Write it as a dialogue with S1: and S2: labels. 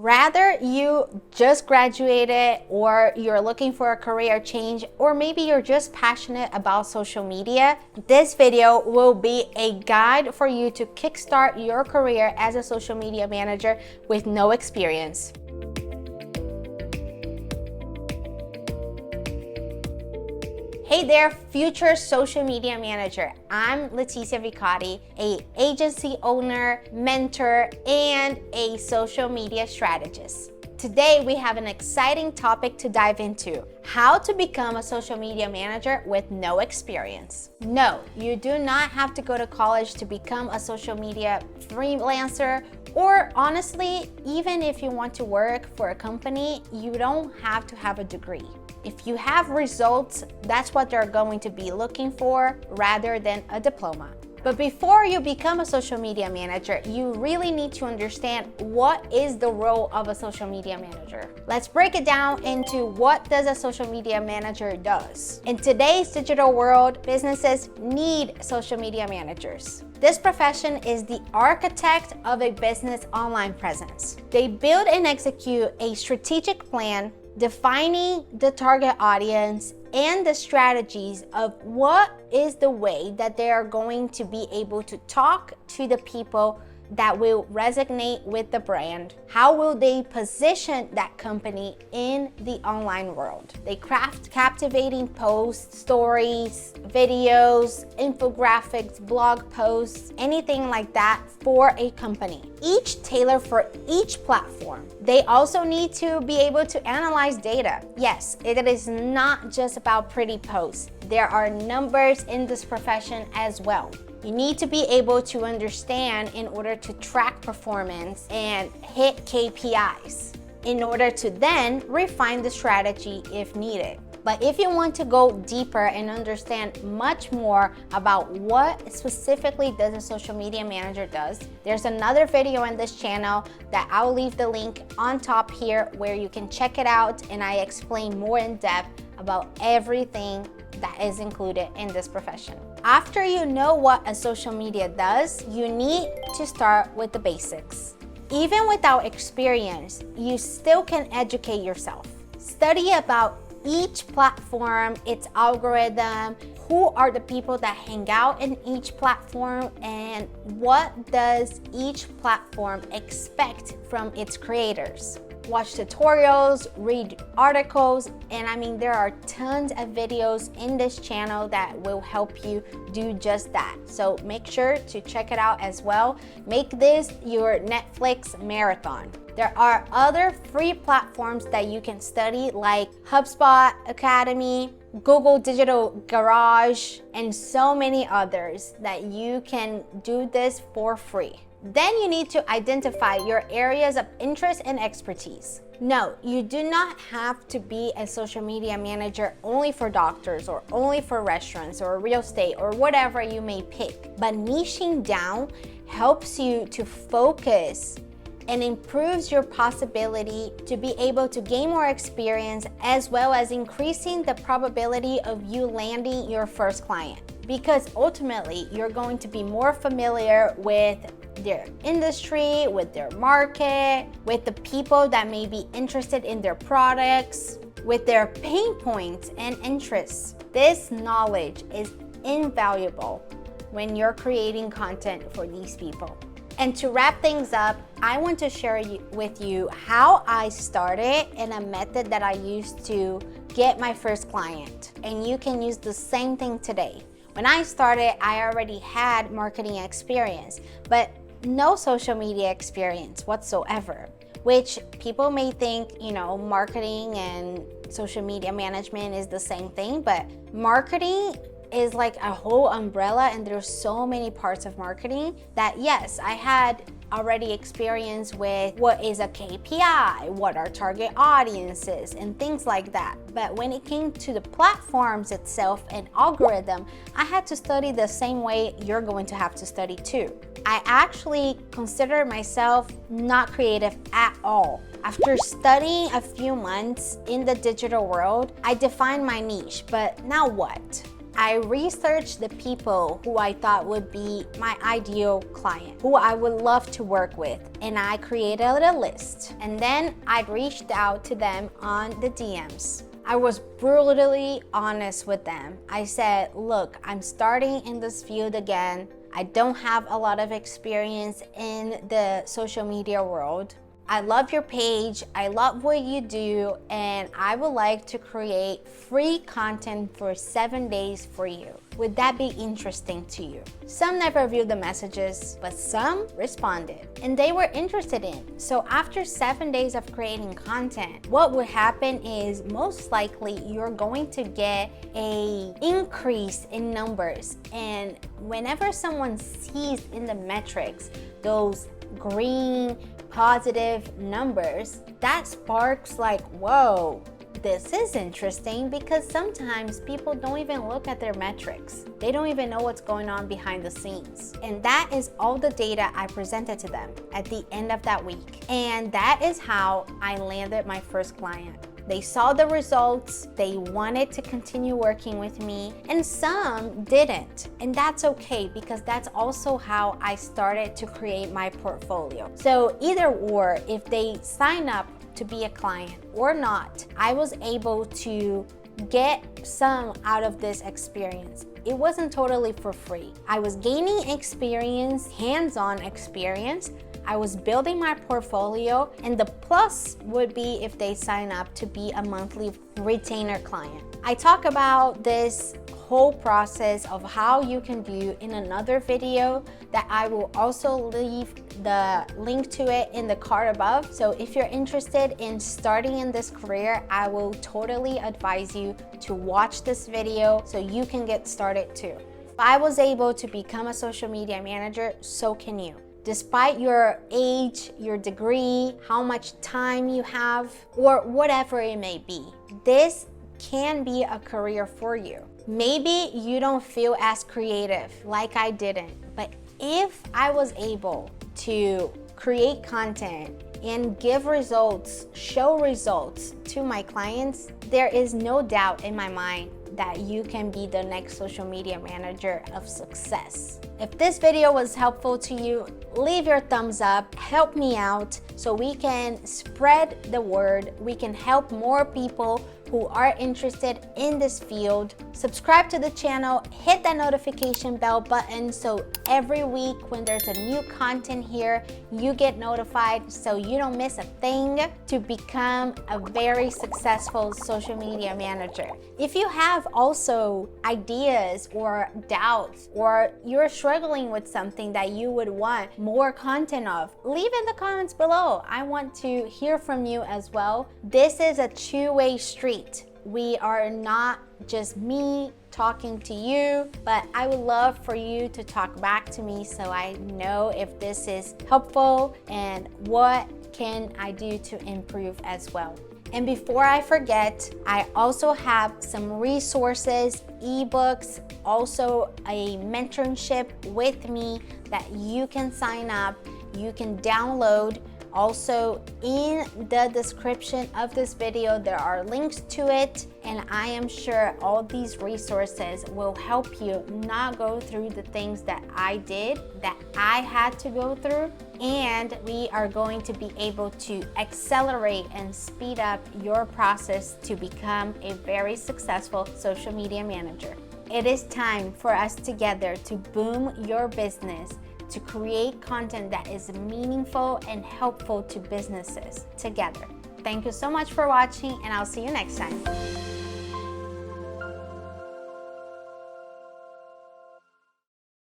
S1: Rather you just graduated, or you're looking for a career change, or maybe you're just passionate about social media, this video will be a guide for you to kickstart your career as a social media manager with no experience. Hey there, future social media manager. I'm Leticia Vicotti, an agency owner, mentor, and a social media strategist. Today, we have an exciting topic to dive into: how to become a social media manager with no experience. No, you do not have to go to college to become a social media freelancer, or honestly, even if you want to work for a company, you don't have to have a degree. If you have results, that's what they're going to be looking for rather than a diploma. But before you become a social media manager, you really need to understand what is the role of a social media manager. Let's break it down into what does a social media manager does. In today's digital world, businesses need social media managers. This profession is the architect of a business online presence. They build and execute a strategic plan, defining the target audience and the strategies of what is the way that they are going to be able to talk to the people that will resonate with the brand. How will they position that company in the online world? They craft captivating posts, stories, videos, infographics, blog posts, anything like that for a company, each tailored for each platform. They also need to be able to analyze data. Yes, it is not just about pretty posts. There are numbers in this profession as well. You need to be able to understand in order to track performance and hit KPIs in order to then refine the strategy if needed. But if you want to go deeper and understand much more about what specifically does a social media manager does, there's another video on this channel that I'll leave the link on top here where you can check it out, and I explain more in depth about everything that is included in this profession. After you know what a social media does, you need to start with the basics. Even without experience, you still can educate yourself. Study about each platform, its algorithm, who are the people that hang out in each platform, and what does each platform expect from its creators. Watch tutorials, read articles, and there are tons of videos in this channel that will help you do just that. So make sure to check it out as well. Make this your Netflix marathon. There are other free platforms that you can study, like HubSpot Academy, Google Digital Garage, and so many others that you can do this for free. Then you need to identify your areas of interest and expertise. No, you do not have to be a social media manager only for doctors or only for restaurants or real estate or whatever you may pick. But niching down helps you to focus and improves your possibility to be able to gain more experience, as well as increasing the probability of you landing your first client. Because ultimately, you're going to be more familiar with their industry, with their market, with the people that may be interested in their products, with their pain points and interests. This knowledge is invaluable when you're creating content for these people. And to wrap things up, I want to share with you how I started and a method that I used to get my first client. And you can use the same thing today. When I started, I already had marketing experience, but no social media experience whatsoever, which people may think, marketing and social media management is the same thing, but marketing is like a whole umbrella, and there's so many parts of marketing that, yes, I had already experience with what is a KPI, what are target audiences, and things like that. But when it came to the platforms itself and algorithm, I had to study the same way you're going to have to study too. I actually consider myself not creative at all. After studying a few months in the digital world, I defined my niche, but now what? I researched the people who I thought would be my ideal client, who I would love to work with, and I created a list. And then I reached out to them on the DMs. I was brutally honest with them. I said, look, I'm starting in this field again. I don't have a lot of experience in the social media world. I love your page, I love what you do, and I would like to create free content for 7 days for you. Would that be interesting to you? Some never viewed the messages, but some responded, and they were interested in. So after 7 days of creating content, what would happen is most likely you're going to get an increase in numbers. And whenever someone sees in the metrics those green, positive numbers, that sparks like, whoa, this is interesting, because sometimes people don't even look at their metrics. They don't even know what's going on behind the scenes. And that is all the data I presented to them at the end of that week. And that is how I landed my first client. They saw the results, they wanted to continue working with me, and some didn't. And that's okay, because that's also how I started to create my portfolio. So either or, if they sign up to be a client or not, I was able to get some out of this experience. It wasn't totally for free. I was gaining experience, hands-on experience. I was building my portfolio, and the plus would be if they sign up to be a monthly retainer client. I talk about this whole process of how you can do in another video that I will also leave the link to it in the card above. So if you're interested in starting in this career, I will totally advise you to watch this video so you can get started too. If I was able to become a social media manager, so can you. Despite your age, your degree, how much time you have, or whatever it may be, this can be a career for you. Maybe you don't feel as creative like I didn't, but if I was able to create content and give results, show results to my clients, there is no doubt in my mind that you can be the next social media manager of success. If this video was helpful to you, leave your thumbs up, help me out so we can spread the word, we can help more people who are interested in this field. Subscribe to the channel, hit that notification bell button so every week when there's a new content here, you get notified so you don't miss a thing to become a very successful social media manager. If you have also ideas or doubts, or you're struggling with something that you would want more content of, leave in the comments below. I want to hear from you as well. This is a two-way street. We are not just me talking to you, but I would love for you to talk back to me so I know if this is helpful and what can I do to improve as well. And before I forget, I also have some resources, ebooks, also a mentorship with me that you can sign up, you can download. Also, in the description of this video, there are links to it, and I am sure all these resources will help you not go through the things that I did, that I had to go through, and we are going to be able to accelerate and speed up your process to become a very successful social media manager. It is time for us together to boom your business, to create content that is meaningful and helpful to businesses together. Thank you so much for watching, and I'll see you next time.